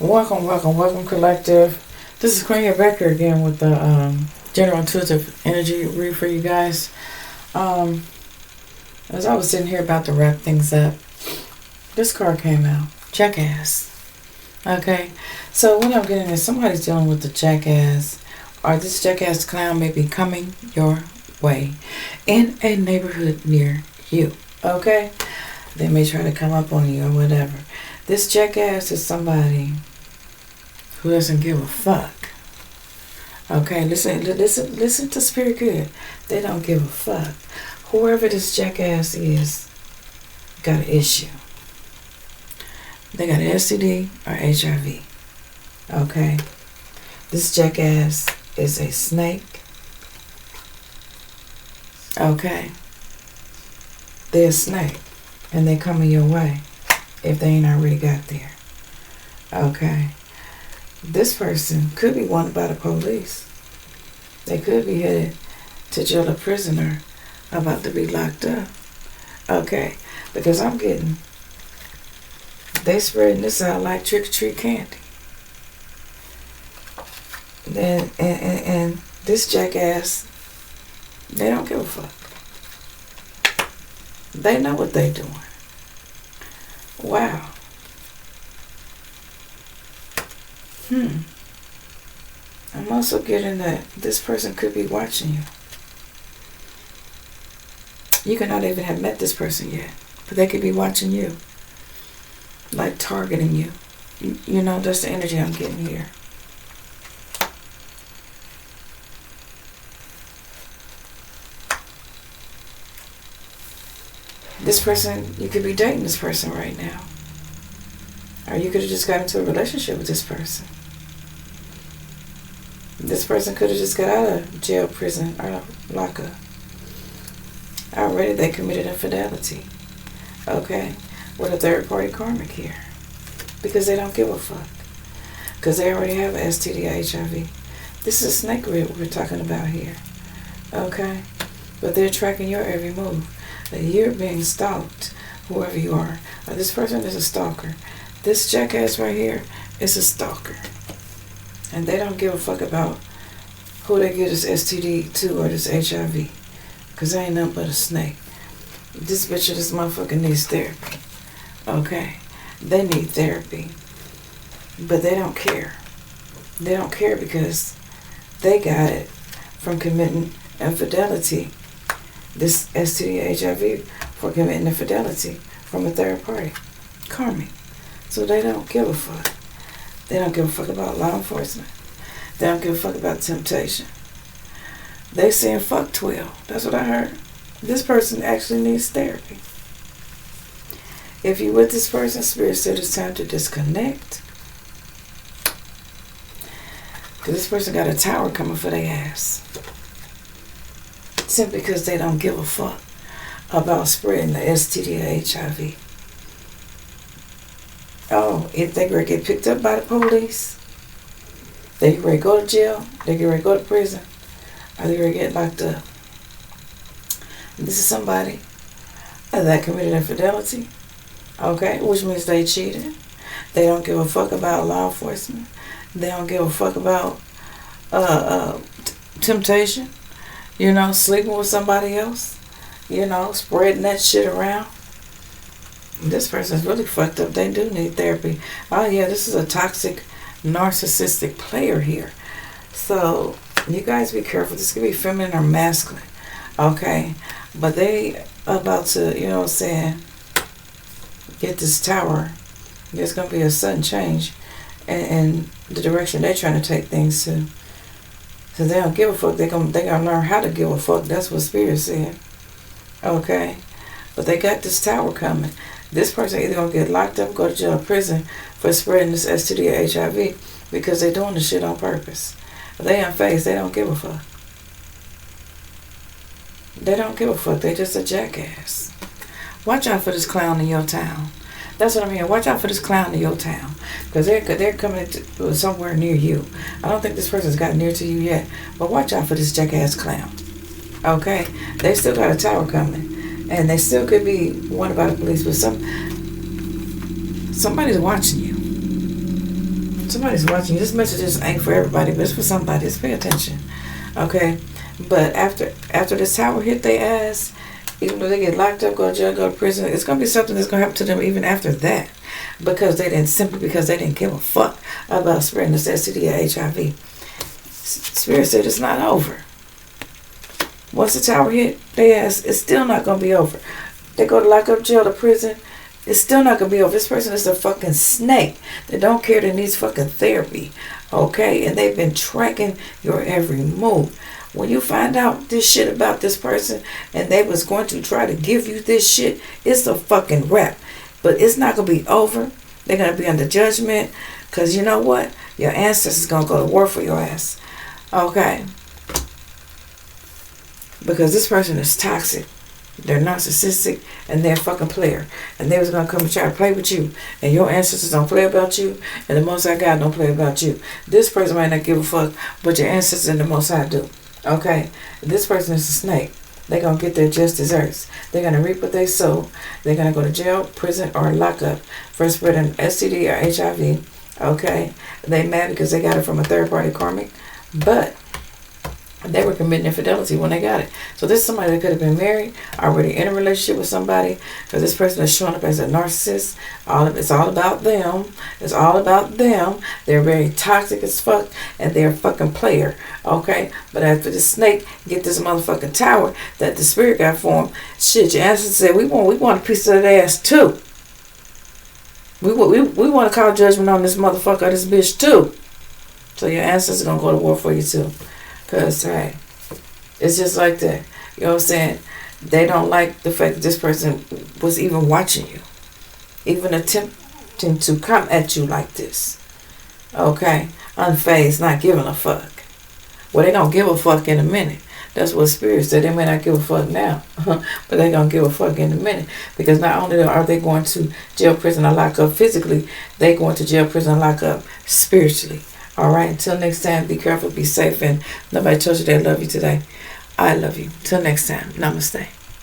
Welcome, collective. This is Queen Rebecca again with the general intuitive energy read for you guys. As I was sitting here about to wrap things up, this card came out. Jackass. Okay, so what I'm getting is somebody's dealing with the jackass, or this jackass clown may be coming your way in a neighborhood near you. Okay, they may try to come up on you or whatever. This jackass is somebody who doesn't give a fuck. Okay, listen to Spirit Good. They don't give a fuck. Whoever this jackass is got an issue. They got an STD or HIV. Okay, this jackass is a snake. Okay, they're a snake, and they coming your way if they ain't already got there. Okay. This person could be wanted by the police. They could be headed to jail or prison or about to be locked up. Okay, because I'm getting, they spreading this out like trick-or-treat candy. And this jackass, they don't give a fuck. They know what they doing. Wow. I'm also getting that this person could be watching you. You could not even have met this person yet, but they could be watching you, like targeting you. You know, that's the energy I'm getting here. This person, you could be dating this person right now. Or you could have just got into a relationship with this person. This person could have just got out of jail, prison, or lockup. Already they committed infidelity. Okay? With a third party karmic here. Because they don't give a fuck. Because they already have STD, HIV. This is a snake we're talking about here. Okay? But they're tracking your every move. That you're being stalked, whoever you are. Or this person is a stalker. This jackass right here is a stalker. And they don't give a fuck about who they give this STD to or this HIV. Because they ain't nothing but a snake. This bitch or this motherfucker needs therapy. Okay? They need therapy. But they don't care. They don't care because they got it from committing infidelity. This STD, HIV for committing infidelity from a third party. Karmic. So they don't give a fuck. They don't give a fuck about law enforcement. They don't give a fuck about temptation. They saying fuck 12. That's what I heard. This person actually needs therapy. If you with this person, Spirit said it's time to disconnect. Because this person got a tower coming for their ass. Simply because they don't give a fuck about spreading the STD or HIV. Oh, if they gonna get picked up by the police, they get ready to go to jail, they get ready to go to prison, or they ready to get locked up. This is somebody that committed infidelity, okay, which means they cheated. They don't give a fuck about law enforcement. They don't give a fuck about temptation, you know, sleeping with somebody else, you know, spreading that shit around. This person's really fucked up. They do need therapy. Oh yeah, this is a toxic, narcissistic player here. So you guys be careful. This could be feminine or masculine. Okay? But they about to, you know what I'm saying, get this tower. There's going to be a sudden change in the direction they're trying to take things to. So they don't give a fuck. They're gonna learn how to give a fuck. That's what Spirit said. Okay? But they got this tower coming. This person either going to get locked up, go to jail or prison for spreading this STD or HIV because they're doing the shit on purpose. They unfazed. They don't give a fuck. They don't give a fuck. They just a jackass. Watch out for this clown in your town. That's what I mean. Watch out for this clown in your town. Because they're coming to somewhere near you. I don't think this person's got near to you yet. But watch out for this jackass clown. Okay? They still got a tower coming. And they still could be wanted by the police, but somebody's watching you. Somebody's watching. This message ain't for everybody, but it's for somebody. Just pay attention. Okay? But after this tower hit their ass, even though they get locked up, go to jail, go to prison, it's going to be something that's going to happen to them even after that. Because they didn't give a fuck about spreading this STD or HIV. Spirit said it's not over. Once the tower hit their ass, it's still not going to be over. They go to lock up, jail, to prison, it's still not going to be over. This person is a fucking snake that don't care, that needs fucking therapy. Okay? And they've been tracking your every move. When you find out this shit about this person and they was going to try to give you this shit, it's a fucking wrap. But it's not going to be over. They're going to be under judgment. Because you know what? Your ancestors going to go to war for your ass. Okay? Because this person is toxic. They're narcissistic and they're a fucking player. And they was going to come and try to play with you. And your ancestors don't play about you. And the Most High God don't play about you. This person might not give a fuck, but your ancestors and the Most High do. Okay? This person is a snake. They're going to get their just desserts. They're going to reap what they sow. They're going to go to jail, prison, or lock up for spreading STD or HIV. Okay? They mad because they got it from a third-party karmic. But they were committing infidelity when they got it. So this is somebody that could have been married, already in a relationship with somebody, because this person is showing up as a narcissist. It's all about them. It's all about them. They're very toxic as fuck, and they're a fucking player. Okay? But after the snake get this motherfucking tower that the spirit got for him, shit, your ancestors said, we want a piece of that ass too. We want to call judgment on this motherfucker or this bitch too. So your ancestors are going to go to war for you too. Because, hey, it's just like that. You know what I'm saying? They don't like the fact that this person was even watching you. Even attempting to come at you like this. Okay? Unfazed, not giving a fuck. Well, they don't give a fuck in a minute. That's what Spirit said. They may not give a fuck now. But they're going to give a fuck in a minute. Because not only are they going to jail, prison, or lock up physically, they're going to jail, prison, and lock up spiritually. All right, until next time, be careful, be safe, and nobody tells you they love you today. I love you. Till next time, namaste.